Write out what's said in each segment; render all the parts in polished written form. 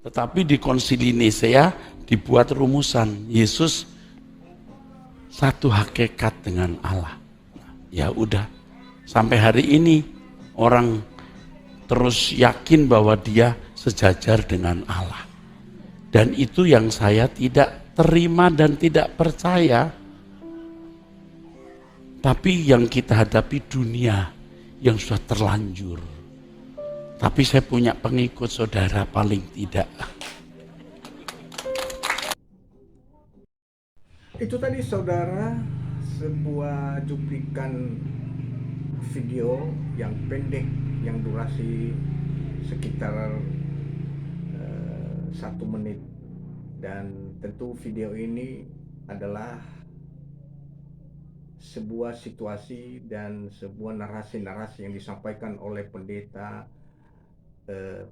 Tetapi di Konsili Nisea dibuat rumusan Yesus satu hakikat dengan Allah. Ya udah, sampai hari ini orang terus yakin bahwa dia sejajar dengan Allah. Dan itu yang saya tidak terima dan tidak percaya. Tapi yang kita hadapi dunia yang sudah terlanjur. Tapi saya punya pengikut saudara paling tidak. Itu tadi saudara sebuah cuplikan video yang pendek yang durasi sekitar 1 menit, dan tentu video ini adalah sebuah situasi dan sebuah narasi-narasi yang disampaikan oleh pendeta eh,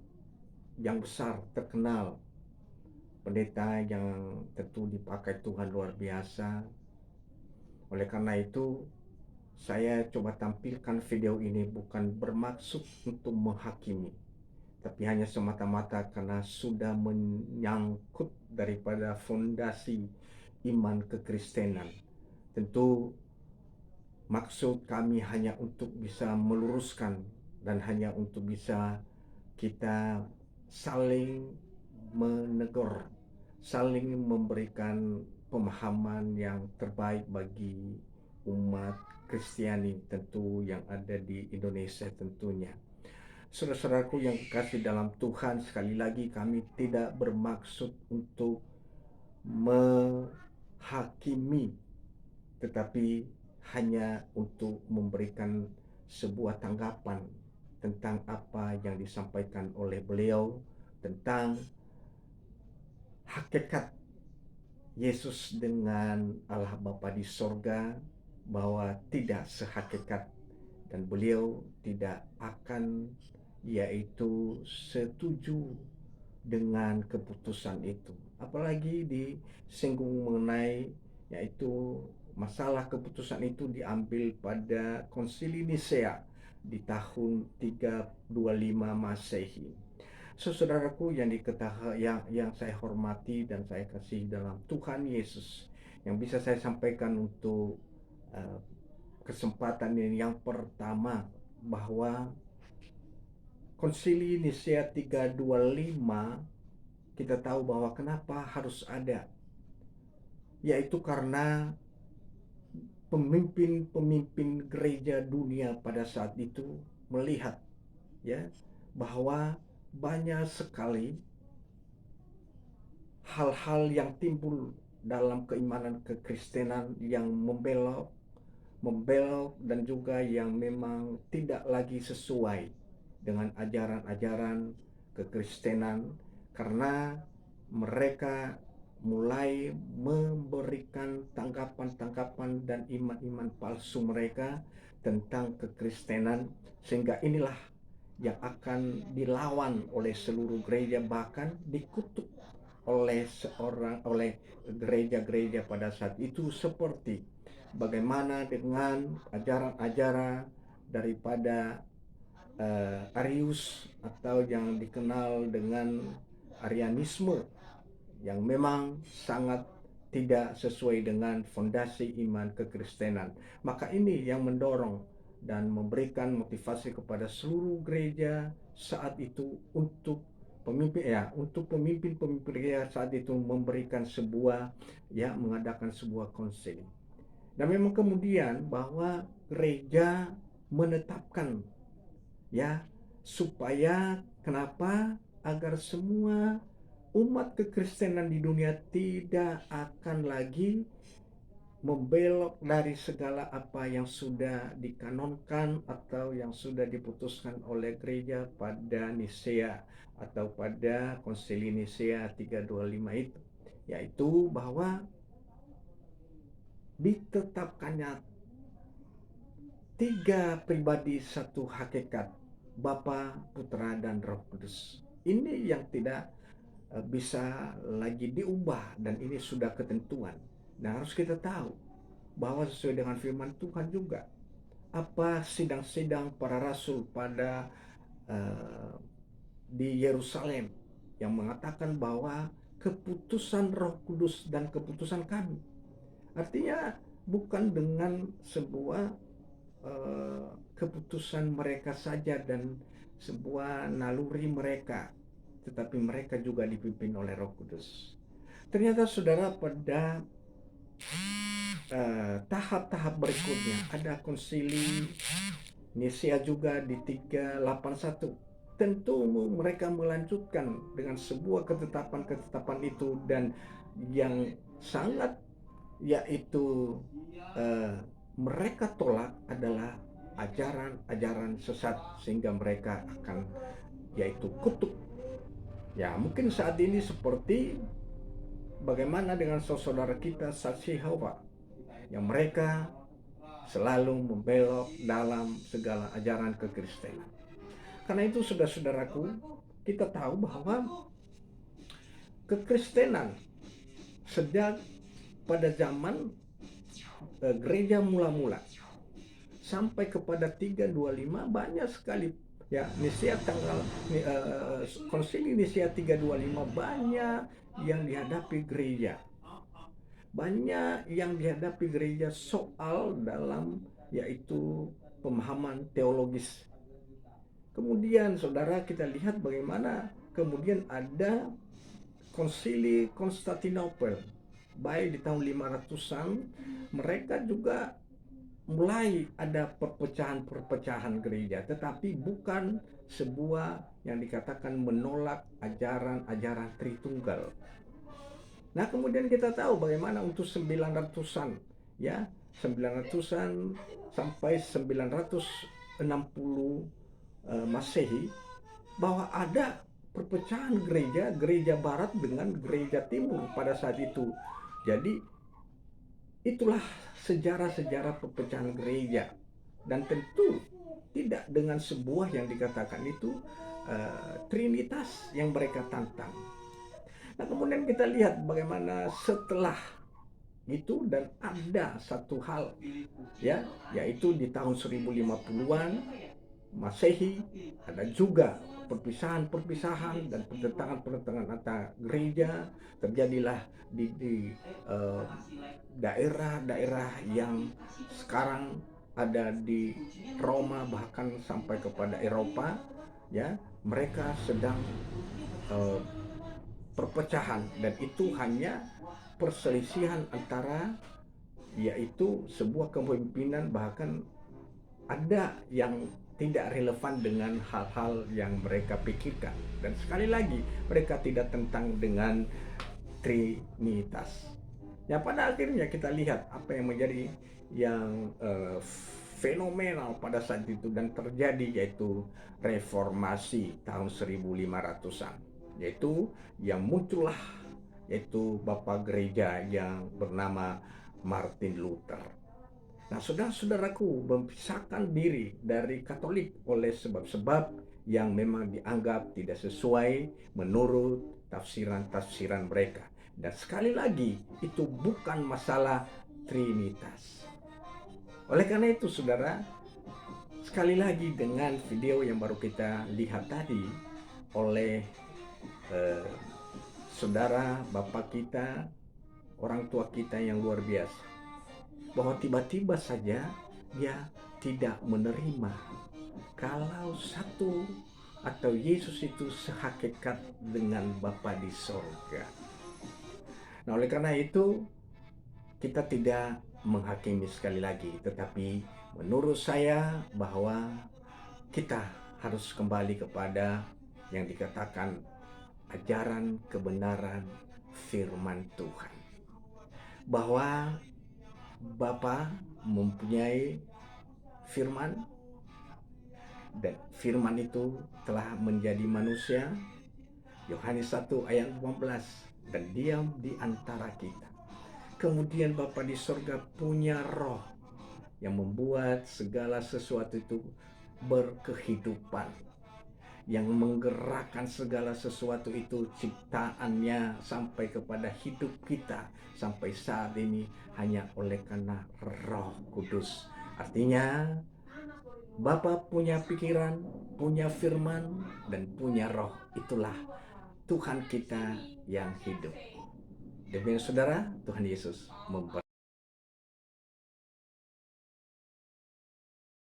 yang besar terkenal, pendeta yang tentu dipakai Tuhan luar biasa. Oleh karena itu saya coba tampilkan video ini bukan bermaksud untuk menghakimi, tapi hanya semata-mata karena sudah menyangkut daripada fondasi iman kekristenan. Tentu maksud kami hanya untuk bisa meluruskan dan hanya untuk bisa kita saling menegur, saling memberikan pemahaman yang terbaik bagi umat Kristiani tentu yang ada di Indonesia tentunya. Saudara-saudaraku yang kasih dalam Tuhan, sekali lagi kami tidak bermaksud untuk menghakimi, tetapi hanya untuk memberikan sebuah tanggapan tentang apa yang disampaikan oleh beliau tentang hakikat Yesus dengan Allah Bapa di sorga, bahwa tidak sehakikat dan beliau tidak akan yaitu setuju dengan keputusan itu. Apalagi disinggung mengenai yaitu masalah keputusan itu diambil pada Konsili Nisea di tahun 325 Masehi. Saudaraku yang diketahui, yang saya hormati dan saya kasih dalam Tuhan Yesus, yang bisa saya sampaikan untuk uh, kesempatan ini yang pertama, bahwa Konsili Nisea 325 kita tahu bahwa kenapa harus ada, yaitu karena pemimpin-pemimpin gereja dunia pada saat itu melihat ya bahwa banyak sekali hal-hal yang timbul dalam keimanan kekristenan yang membelok dan juga yang memang tidak lagi sesuai dengan ajaran-ajaran kekristenan, karena mereka mulai memberikan tanggapan-tanggapan dan iman-iman palsu mereka tentang kekristenan, sehingga inilah yang akan dilawan oleh seluruh gereja, bahkan dikutuk oleh gereja-gereja pada saat itu, seperti bagaimana dengan ajaran-ajaran daripada Arius atau yang dikenal dengan Arianisme, yang memang sangat tidak sesuai dengan fondasi iman kekristenan. Maka ini yang mendorong dan memberikan motivasi kepada seluruh gereja saat itu untuk pemimpin-pemimpin gereja saat itu memberikan sebuah mengadakan sebuah konsili. Dan memang kemudian bahwa gereja menetapkan supaya kenapa, agar semua umat kekristenan di dunia tidak akan lagi membelok dari segala apa yang sudah dikanonkan atau yang sudah diputuskan oleh gereja pada Nisea atau pada Konsili Nisea 325 itu, yaitu bahwa ditetapkannya tiga pribadi satu hakikat, Bapa, Putra, dan Roh Kudus. Ini yang tidak bisa lagi diubah, dan ini sudah ketentuan. Nah, harus kita tahu bahwa sesuai dengan firman Tuhan juga, apa sidang-sidang para rasul pada di Yerusalem, yang mengatakan bahwa keputusan Roh Kudus dan keputusan kami. Artinya bukan dengan sebuah keputusan mereka saja dan sebuah naluri mereka, tetapi mereka juga dipimpin oleh Roh Kudus. Ternyata saudara, pada tahap-tahap berikutnya ada konsili Nicea juga di 381. Tentu mereka melanjutkan dengan sebuah ketetapan-ketetapan itu, dan yang sangat yaitu mereka tolak adalah ajaran-ajaran sesat, sehingga mereka akan yaitu kutuk. Ya, mungkin saat ini seperti bagaimana dengan saudara kita saksi Yehova, yang mereka selalu membelok dalam segala ajaran kekristenan. Karena itu, saudara-saudaraku, kita tahu bahwa kekristenan sejak pada zaman gereja mula-mula sampai kepada 325 banyak sekali ya, konsili Nicea 325 banyak yang dihadapi gereja. Banyak yang dihadapi gereja soal dalam yaitu pemahaman teologis. Kemudian saudara, kita lihat bagaimana kemudian ada konsili Konstantinopel baik di tahun 500-an. Mereka juga mulai ada perpecahan-perpecahan gereja, tetapi bukan sebuah yang dikatakan menolak ajaran-ajaran Tritunggal. Nah, kemudian kita tahu bagaimana untuk 900-an ya, 900-an sampai 960 Masehi, bahwa ada perpecahan gereja barat dengan gereja timur pada saat itu. Jadi itulah sejarah-sejarah perpecahan gereja, dan tentu tidak dengan sebuah yang dikatakan itu Trinitas yang mereka tantang. Nah, kemudian kita lihat bagaimana setelah itu, dan ada satu hal ya, yaitu di tahun 1050-an Masehi ada juga perpisahan-perpisahan dan pertentangan-pertentangan antar gereja. Terjadilah di daerah-daerah yang sekarang ada di Roma, bahkan sampai kepada Eropa ya, mereka sedang perpecahan, dan itu hanya perselisihan antara yaitu sebuah kepemimpinan, bahkan ada yang tidak relevan dengan hal-hal yang mereka pikirkan. Dan sekali lagi, mereka tidak tentang dengan Trinitas. Ya, pada akhirnya kita lihat apa yang menjadi yang fenomenal pada saat itu dan terjadi, yaitu reformasi tahun 1500-an, yaitu yang muncullah yaitu bapak gereja yang bernama Martin Luther. Nah, saudara-saudaraku, memisahkan diri dari Katolik oleh sebab-sebab yang memang dianggap tidak sesuai menurut tafsiran-tafsiran mereka. Dan sekali lagi, itu bukan masalah Trinitas. Oleh karena itu, saudara, sekali lagi dengan video yang baru kita lihat tadi oleh saudara, bapak kita, orang tua kita yang luar biasa, bahwa tiba-tiba saja dia tidak menerima kalau satu atau Yesus itu sehakikat dengan Bapa di sorga. Nah, oleh karena itu kita tidak menghakimi sekali lagi, tetapi menurut saya bahwa kita harus kembali kepada yang dikatakan ajaran kebenaran firman Tuhan, bahwa Bapa mempunyai firman, dan firman itu telah menjadi manusia, Yohanes 1 ayat 15, dan diam di antara kita. Kemudian Bapa di sorga punya roh yang membuat segala sesuatu itu berkehidupan, yang menggerakkan segala sesuatu itu ciptaannya sampai kepada hidup kita sampai saat ini hanya oleh karena Roh Kudus. Artinya Bapa punya pikiran, punya firman, dan punya roh. Itulah Tuhan kita yang hidup. Demikian saudara, Tuhan Yesus memberkati.